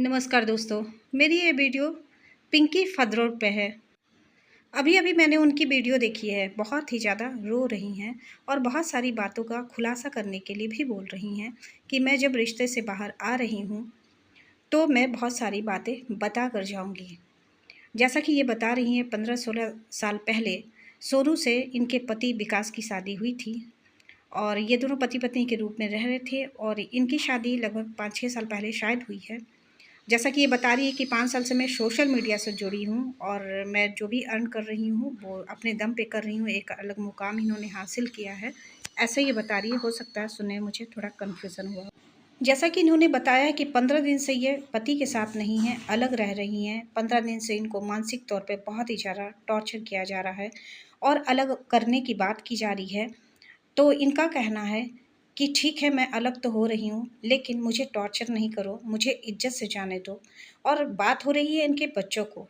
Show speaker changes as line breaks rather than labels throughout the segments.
नमस्कार दोस्तों, मेरी ये वीडियो पिंकी फदरोट पे है। अभी अभी मैंने उनकी वीडियो देखी है। बहुत ही ज़्यादा रो रही हैं और बहुत सारी बातों का खुलासा करने के लिए भी बोल रही हैं कि मैं जब रिश्ते से बाहर आ रही हूँ तो मैं बहुत सारी बातें बता कर जाऊँगी। जैसा कि ये बता रही हैं, 15-16 साल पहले सोनू से इनके पति विकास की शादी हुई थी और ये दोनों पति पत्नी के रूप में रह रहे थे और इनकी शादी लगभग 5-6 साल पहले शायद हुई है। जैसा कि ये बता रही है कि 5 साल से मैं सोशल मीडिया से जुड़ी हूँ और मैं जो भी अर्न कर रही हूँ वो अपने दम पे कर रही हूँ। एक अलग मुकाम इन्होंने हासिल किया है, ऐसे ये बता रही है। हो सकता है सुनने में मुझे थोड़ा कन्फ्यूज़न हुआ। जैसा कि इन्होंने बताया है कि 15 दिन से ये पति के साथ नहीं हैं, अलग रह रही हैं। 15 दिन से इनको मानसिक तौर पे बहुत ही ज़्यादा टॉर्चर किया जा रहा है और अलग करने की बात की जा रही है। तो इनका कहना है कि ठीक है, मैं अलग तो हो रही हूँ, लेकिन मुझे टॉर्चर नहीं करो, मुझे इज्जत से जाने दो। और बात हो रही है इनके बच्चों को,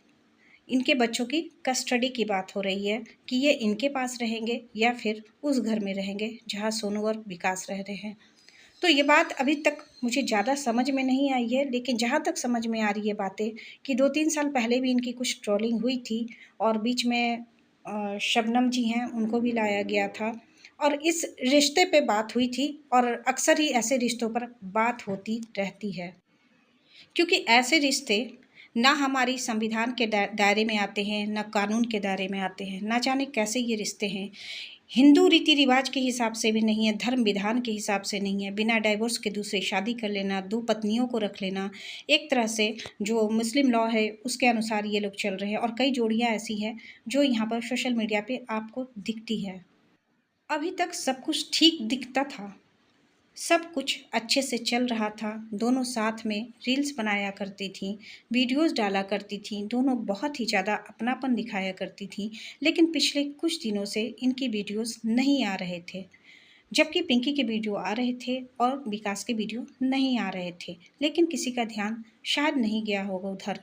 इनके बच्चों की कस्टडी की बात हो रही है कि ये इनके पास रहेंगे या फिर उस घर में रहेंगे जहाँ सोनू और विकास रह रहे हैं। तो ये बात अभी तक मुझे ज़्यादा समझ में नहीं आई है, लेकिन जहाँ तक समझ में आ रही है बातें कि 2-3 साल पहले भी इनकी कुछ ट्रोलिंग हुई थी और बीच में शबनम जी हैं, उनको भी लाया गया था और इस रिश्ते पे बात हुई थी और अक्सर ही ऐसे रिश्तों पर बात होती रहती है, क्योंकि ऐसे रिश्ते ना हमारी संविधान के दायरे में आते हैं, ना कानून के दायरे में आते हैं। ना जाने कैसे ये रिश्ते हैं। हिंदू रीति रिवाज के हिसाब से भी नहीं है, धर्म विधान के हिसाब से नहीं है। बिना डाइवोर्स के दूसरी शादी कर लेना, 2 पत्नियों को रख लेना, एक तरह से जो मुस्लिम लॉ है उसके अनुसार ये लोग चल रहे हैं और कई जोड़ियाँ ऐसी हैं जो यहाँ पर सोशल मीडिया पे आपको दिखती है। अभी तक सब कुछ ठीक दिखता था, सब कुछ अच्छे से चल रहा था। दोनों साथ में रील्स बनाया करती थीं, वीडियोज़ डाला करती थीं, दोनों बहुत ही ज़्यादा अपनापन दिखाया करती थीं। लेकिन पिछले कुछ दिनों से इनकी वीडियोज़ नहीं आ रहे थे, जबकि पिंकी के वीडियो आ रहे थे और विकास के वीडियो नहीं आ रहे थे। लेकिन किसी का ध्यान शायद नहीं गया होगा उधर।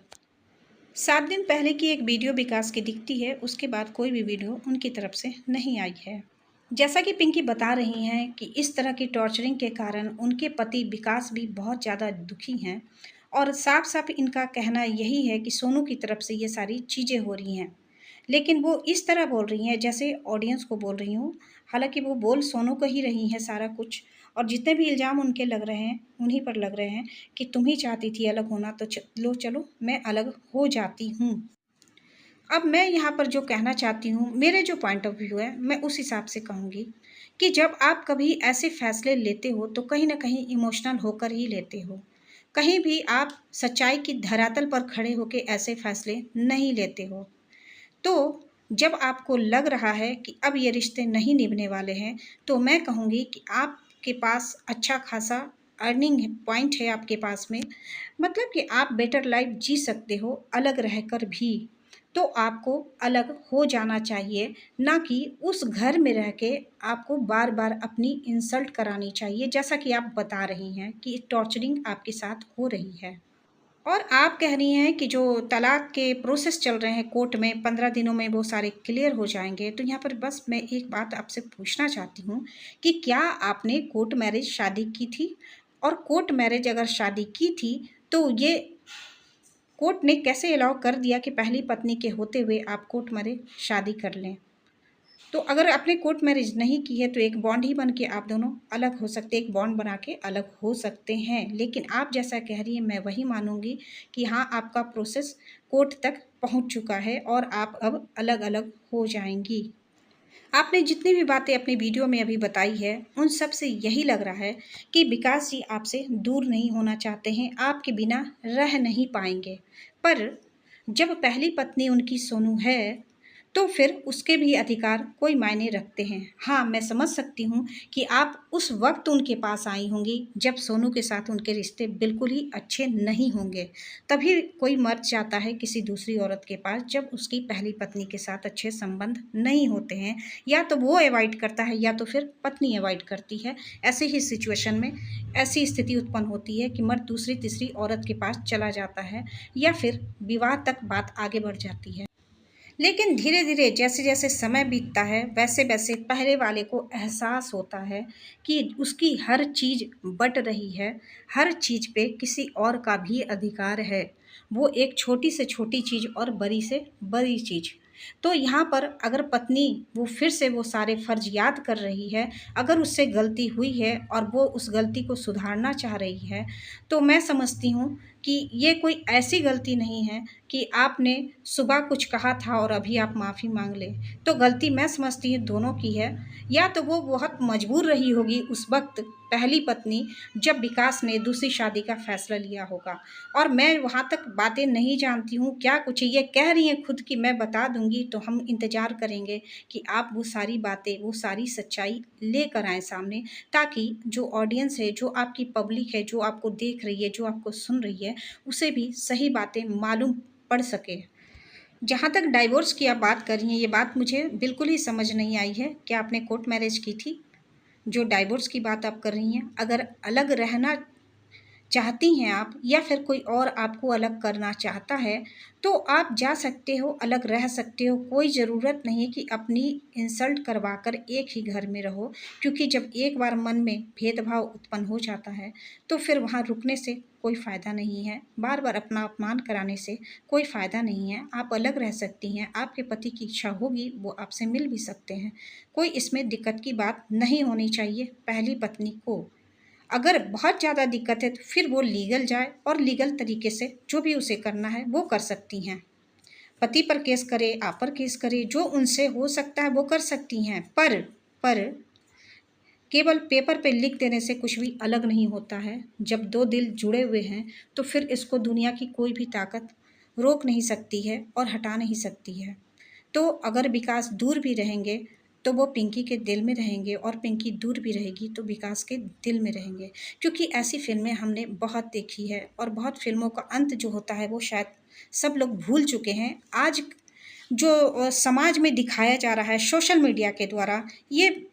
7 दिन पहले की एक वीडियो विकास की दिखती है, उसके बाद कोई भी वीडियो उनकी तरफ से नहीं आई है। जैसा कि पिंकी बता रही हैं कि इस तरह की टॉर्चरिंग के कारण उनके पति विकास भी बहुत ज़्यादा दुखी हैं और साफ-साफ इनका कहना यही है कि सोनू की तरफ से ये सारी चीज़ें हो रही हैं। लेकिन वो इस तरह बोल रही हैं जैसे ऑडियंस को बोल रही हूँ, हालाँकि वो बोल सोनू को ही रही हैं सारा कुछ। और जितने भी इल्ज़ाम उनके लग रहे हैं, उन्हीं पर लग रहे हैं कि तुम ही चाहती थी अलग होना तो चलो मैं अलग हो जाती हूँ। अब मैं यहाँ पर जो कहना चाहती हूँ, मेरे जो पॉइंट ऑफ व्यू है, मैं उस हिसाब से कहूँगी कि जब आप कभी ऐसे फ़ैसले लेते हो, तो कहीं न कहीं इमोशनल होकर ही लेते हो। कहीं भी आप सच्चाई की धरातल पर खड़े होके ऐसे फ़ैसले नहीं लेते हो। तो जब आपको लग रहा है कि अब ये रिश्ते नहीं निभने वाले हैं, तो मैं कहूँगी कि आपके पास अच्छा खासा अर्निंग पॉइंट है आपके पास में, मतलब कि आप बेटर लाइफ़ जी सकते हो अलग रहकर भी। तो आपको अलग हो जाना चाहिए, ना कि उस घर में रह के आपको बार-बार अपनी इंसल्ट करानी चाहिए, जैसा कि आप बता रही हैं कि टॉर्चरिंग आपके साथ हो रही है। और आप कह रही हैं कि जो तलाक के प्रोसेस चल रहे हैं कोर्ट में, 15 दिनों में वो सारे क्लियर हो जाएँगे। तो यहाँ पर बस मैं एक बात आपसे पूछना चाहती हूँ कि क्या आपने कोर्ट मैरिज शादी की थी? और कोर्ट मैरिज अगर शादी की थी, तो ये कोर्ट ने कैसे अलाउ कर दिया कि पहली पत्नी के होते हुए आप कोर्ट मैरिज शादी कर लें? तो अगर आपने कोर्ट मैरिज नहीं की है, तो एक बॉन्ड ही बन के आप दोनों अलग हो सकते हैं, एक बॉन्ड बना के अलग हो सकते हैं। लेकिन आप जैसा कह रही हैं, मैं वही मानूँगी कि हाँ, आपका प्रोसेस कोर्ट तक पहुँच चुका है और आप अब अलग-अलग हो जाएँगी। आपने जितनी भी बातें अपनी वीडियो में अभी बताई है, उन सब से यही लग रहा है कि विकास जी आपसे दूर नहीं होना चाहते हैं, आपके बिना रह नहीं पाएँगे। पर जब पहली पत्नी उनकी सोनू है, तो फिर उसके भी अधिकार कोई मायने रखते हैं। हाँ, मैं समझ सकती हूँ कि आप उस वक़्त उनके पास आई होंगी, जब सोनू के साथ उनके रिश्ते बिल्कुल ही अच्छे नहीं होंगे। तभी कोई मर्द जाता है किसी दूसरी औरत के पास, जब उसकी पहली पत्नी के साथ अच्छे संबंध नहीं होते हैं। या तो वो अवॉइड करता है या तो फिर पत्नी अवॉइड करती है। ऐसे ही सिचुएशन में ऐसी स्थिति उत्पन्न होती है कि मर्द दूसरी-तीसरी औरत के पास चला जाता है या फिर विवाह तक बात आगे बढ़ जाती है। लेकिन धीरे-धीरे जैसे-जैसे समय बीतता है, वैसे-वैसे पहले वाले को एहसास होता है कि उसकी हर चीज़ बँट रही है, हर चीज़ पे किसी और का भी अधिकार है। वो एक छोटी से छोटी चीज़ और बड़ी से बड़ी चीज़। तो यहाँ पर अगर पत्नी वो फिर से वो सारे फ़र्ज़ याद कर रही है, अगर उससे गलती हुई है और वो उस गलती को सुधारना चाह रही है, तो मैं समझती हूँ कि ये कोई ऐसी गलती नहीं है कि आपने सुबह कुछ कहा था और अभी आप माफ़ी माँग लें। तो गलती मैं समझती हूँ दोनों की है, या तो वो बहुत मजबूर रही होगी उस वक़्त पहली पत्नी जब विकास ने दूसरी शादी का फ़ैसला लिया होगा। और मैं वहाँ तक बातें नहीं जानती हूँ, क्या कुछ ये कह रही हैं खुद कि मैं बता दूँगी, तो हम इंतज़ार करेंगे कि आप वो सारी बातें, वो सारी सच्चाई लेकर आएँ सामने, ताकि जो ऑडियंस है, जो आपकी पब्लिक है, जो आपको देख रही है, जो आपको सुन रही है, उसे भी सही बातें मालूम पड़ सके। जहाँ तक डाइवोर्स की आप बात कर रही हैं, ये बात मुझे बिल्कुल ही समझ नहीं आई है। क्या आपने कोर्ट मैरिज की थी? जो डाइवोर्स की बात आप कर रही हैं, अगर अलग रहना चाहती हैं आप या फिर कोई और आपको अलग करना चाहता है, तो आप जा सकते हो, अलग रह सकते हो। कोई ज़रूरत नहीं है कि अपनी इंसल्ट करवा कर एक ही घर में रहो, क्योंकि जब एक बार मन में भेदभाव उत्पन्न हो जाता है, तो फिर वहाँ रुकने से कोई फ़ायदा नहीं है। बार-बार अपना अपमान कराने से कोई फ़ायदा नहीं है। आप अलग रह सकती हैं, आपके पति की इच्छा होगी, वो आपसे मिल भी सकते हैं। कोई इसमें दिक्कत की बात नहीं होनी चाहिए पहली पत्नी को। अगर बहुत ज़्यादा दिक्कत है तो फिर वो लीगल जाए और लीगल तरीके से जो भी उसे करना है वो कर सकती हैं। पति पर केस करे, आप पर केस करे, जो उनसे हो सकता है वो कर सकती हैं। पर केवल पेपर पे लिख देने से कुछ भी अलग नहीं होता है। जब 2 दिल जुड़े हुए हैं, तो फिर इसको दुनिया की कोई भी ताकत रोक नहीं सकती है और हटा नहीं सकती है। तो अगर विकास दूर भी रहेंगे, तो वो पिंकी के दिल में रहेंगे, और पिंकी दूर भी रहेगी तो विकास के दिल में रहेंगे। क्योंकि ऐसी फ़िल्में हमने बहुत देखी है और बहुत फ़िल्मों का अंत जो होता है वो शायद सब लोग भूल चुके हैं। आज जो समाज में दिखाया जा रहा है सोशल मीडिया के द्वारा, ये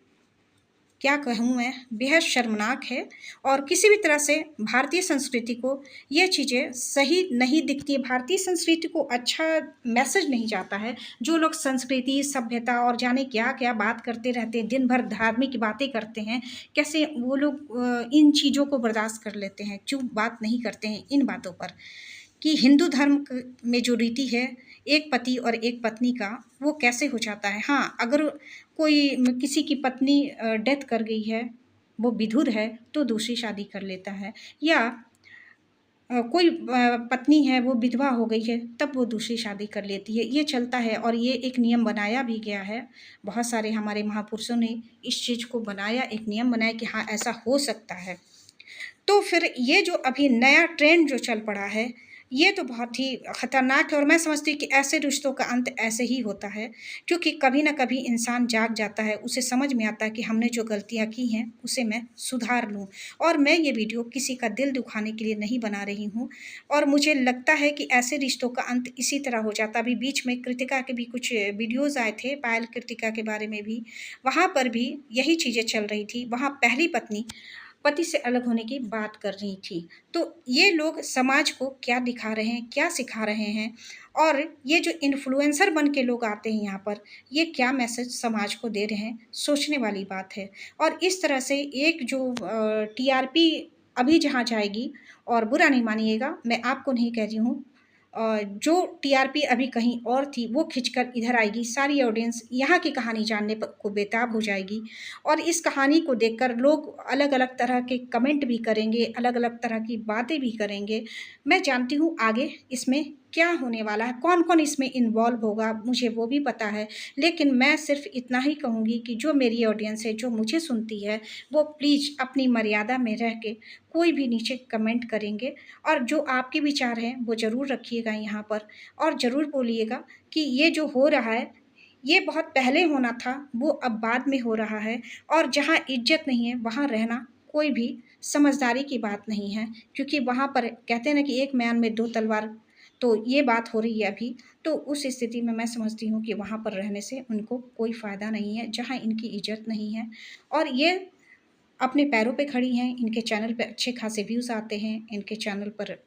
क्या कहूँ मैं, बेहद शर्मनाक है। और किसी भी तरह से भारतीय संस्कृति को ये चीज़ें सही नहीं दिखती है। भारतीय संस्कृति को अच्छा मैसेज नहीं जाता है। जो लोग संस्कृति, सभ्यता और जाने क्या-क्या बात करते रहते हैं, दिन भर धार्मिक बातें करते हैं, कैसे वो लोग इन चीज़ों को बर्दाश्त कर लेते हैं, क्यों बात नहीं करते हैं इन बातों पर? कि हिंदू धर्म में जो रीति है एक पति और एक पत्नी का, वो कैसे हो जाता है। हाँ, अगर कोई किसी की पत्नी डेथ कर गई है, वो विधुर है, तो दूसरी शादी कर लेता है, या कोई पत्नी है वो विधवा हो गई है, तब वो दूसरी शादी कर लेती है। ये चलता है और ये एक नियम बनाया भी गया है। बहुत सारे हमारे महापुरुषों ने इस चीज़ को बनाया, एक नियम बनाया कि हाँ, ऐसा हो सकता है। तो फिर ये जो अभी नया ट्रेंड जो चल पड़ा है, ये तो बहुत ही खतरनाक है, और मैं समझती हूँ कि ऐसे रिश्तों का अंत ऐसे ही होता है, क्योंकि कभी न कभी इंसान जाग जाता है, उसे समझ में आता है कि हमने जो गलतियाँ की हैं, उसे मैं सुधार लूँ। और मैं ये वीडियो किसी का दिल दुखाने के लिए नहीं बना रही हूँ, और मुझे लगता है कि ऐसे रिश्तों का अंत इसी तरह हो जाता है। अभी बीच में कृतिका के भी कुछ वीडियोज़ आए थे, पायल कृतिका के बारे में भी, वहाँ पर भी यही चीज़ें चल रही थी। वहाँ पहली पत्नी पति से अलग होने की बात कर रही थी। तो ये लोग समाज को क्या दिखा रहे हैं, क्या सिखा रहे हैं, और ये जो इन्फ्लुएंसर बन के लोग आते हैं यहाँ पर, ये क्या मैसेज समाज को दे रहे हैं, सोचने वाली बात है। और इस तरह से एक जो टीआरपी अभी जहाँ जाएगी, और बुरा नहीं मानिएगा, मैं आपको नहीं कह रही हूँ, जो टीआरपी अभी कहीं और थी, वो खिंचकर इधर आएगी। सारी ऑडियंस यहाँ की कहानी जानने प को बेताब हो जाएगी, और इस कहानी को देखकर लोग अलग-अलग तरह के कमेंट भी करेंगे, अलग-अलग तरह की बातें भी करेंगे। मैं जानती हूँ आगे इसमें क्या होने वाला है, कौन-कौन इसमें इन्वॉल्व होगा, मुझे वो भी पता है। लेकिन मैं सिर्फ़ इतना ही कहूँगी कि जो मेरी ऑडियंस है, जो मुझे सुनती है, वो प्लीज़ अपनी मर्यादा में रह के कोई भी नीचे कमेंट करेंगे, और जो आपके विचार हैं, वो ज़रूर रखिएगा यहाँ पर, और ज़रूर बोलिएगा कि ये जो हो रहा है, ये बहुत पहले होना था, वो अब बाद में हो रहा है, और जहाँ इज़्ज़त नहीं है, वहाँ रहना कोई भी समझदारी की बात नहीं है। क्योंकि वहाँ पर कहते हैं ना कि एक म्यान में दो तलवार, तो ये बात हो रही है अभी। तो उस स्थिति में मैं समझती हूँ कि वहाँ पर रहने से उनको कोई फ़ायदा नहीं है, जहाँ इनकी इज़्ज़त नहीं है। और ये अपने पैरों पे खड़ी हैं, इनके चैनल पे अच्छे खासे व्यूज़ आते हैं, इनके चैनल पर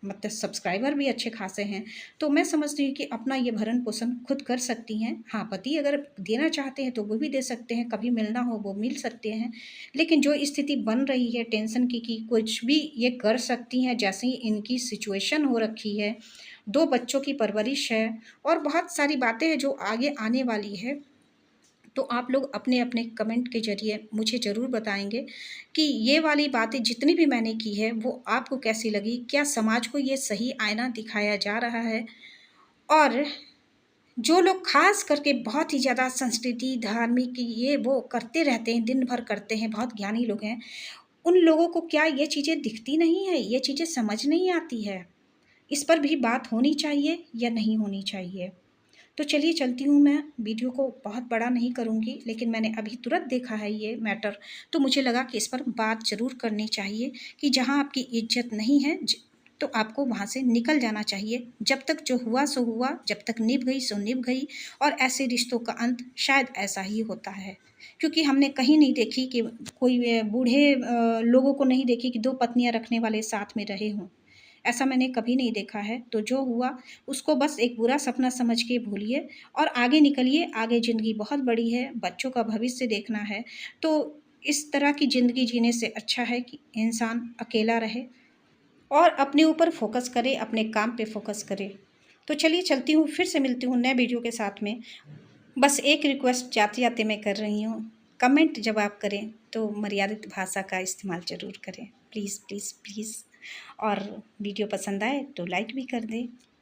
मतलब सब्सक्राइबर भी अच्छे खासे हैं, तो मैं समझती हूँ कि अपना ये भरण पोषण खुद कर सकती हैं। हाँ, पति अगर देना चाहते हैं तो वो भी दे सकते हैं, कभी मिलना हो वो मिल सकते हैं। लेकिन जो स्थिति बन रही है टेंशन की कि कुछ भी ये कर सकती हैं, जैसे ही इनकी सिचुएशन हो रखी है, 2 बच्चों की परवरिश है और बहुत सारी बातें हैं जो आगे आने वाली है। तो आप लोग अपने-अपने कमेंट के ज़रिए मुझे ज़रूर बताएँगे कि ये वाली बातें जितनी भी मैंने की है, वो आपको कैसी लगी? क्या समाज को ये सही आईना दिखाया जा रहा है? और जो लोग ख़ास करके बहुत ही ज़्यादा संस्कृति, धार्मिक ये वो करते रहते हैं, दिन भर करते हैं, बहुत ज्ञानी लोग हैं, उन लोगों को क्या ये चीज़ें दिखती नहीं है? ये चीज़ें समझ नहीं आती है? इस पर भी बात होनी चाहिए या नहीं होनी चाहिए? तो चलिए चलती हूँ मैं, वीडियो को बहुत बड़ा नहीं करूँगी, लेकिन मैंने अभी तुरंत देखा है ये मैटर, तो मुझे लगा कि इस पर बात ज़रूर करनी चाहिए कि जहाँ आपकी इज़्ज़त नहीं है तो आपको वहाँ से निकल जाना चाहिए। जब तक जो हुआ सो हुआ, जब तक निभ गई सो निभ गई और ऐसे रिश्तों का अंत शायद ऐसा ही होता है। क्योंकि हमने कहीं नहीं देखी कि कोई बूढ़े लोगों को नहीं देखी कि 2 पत्नियाँ रखने वाले साथ में रहे हों। ऐसा मैंने कभी नहीं देखा है, तो जो हुआ उसको बस एक बुरा सपना समझ के भूलिए और आगे निकलिए, आगे ज़िंदगी बहुत बड़ी है, बच्चों का भविष्य देखना है। तो इस तरह की ज़िंदगी जीने से अच्छा है कि इंसान अकेला रहे और अपने ऊपर फ़ोकस करे, अपने काम पे फ़ोकस करे। तो चलिए चलती हूँ, फिर से मिलती हूँ नए वीडियो के साथ में। बस एक रिक्वेस्ट जाते-जाते मैं कर रही हूँ, कमेंट जब आप करें तो मर्यादित भाषा का इस्तेमाल ज़रूर करें। Please, please, please. और वीडियो पसंद आए तो लाइक भी कर दें।